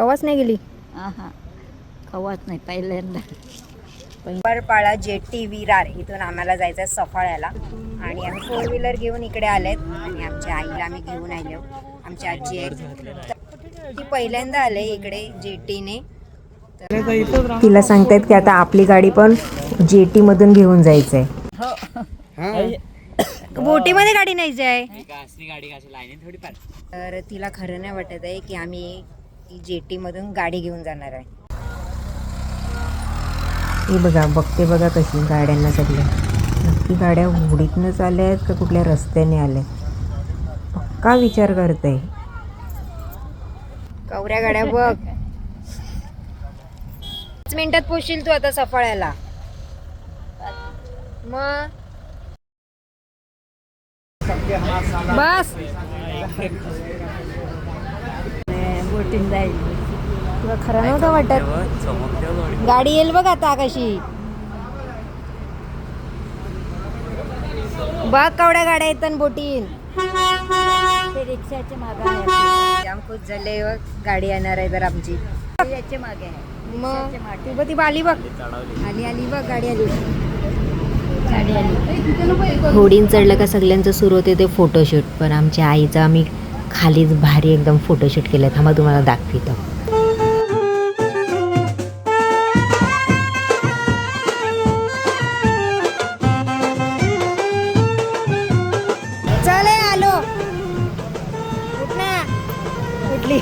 कवाच नाही गेली. हा कवाच नाही पहिल्यांदा. परपाळा जेटी विरार इथून आम्हाला जायचं आहे सफाळ्याला आणि आम्ही 4 व्हीलर घेऊन इकडे आलेत आणि आमच्या आईला आम्ही घेऊन आलो. आमची आजी आहे ती पहिल्यांदा आले इकडे जेटीने. तिला सांगतायत की आता आपली गाडी पण जेटी मधून घेऊन जायचंय. बोटीमध्ये गाडी नाही जाय तर तिला खरं नाही वाटत आहे की आम्ही जेटी मधून गाडी घेऊन जाणार आहे. ही बघा बघते बघा कशी गाड्यांना सगळ्या नक्की गाड्या उडीतनंच आल्या आहेत का कुठल्या रस्त्याने आल्या पक्का विचार करते. कवऱ्या गाड्या बघ 5 मिनिटात पोहोचशील तू आता सफाळ्याला. मग बस बोटीन जाईल. तुला खरं नव्हतं वाटत गाडी येईल बघ आता कशी. बघ कवड्या गाड्या येतात बोटीन. ते रिक्षाच्या मागे जाम खुश झाले बघ गाडी येणार आहे तर आमची. याच्या मागे आहे. मग ती बघ ती बाली बघ आली बघ गाडी आली. होडीन चढलं का सगळ्यांचं सुरू होते ते फोटोशूट. पण आमच्या आईचा आम्ही खालीच भारी एकदम फोटोशूट केलं. थांबा तुम्हाला दाखवतो. चले आलो कुठली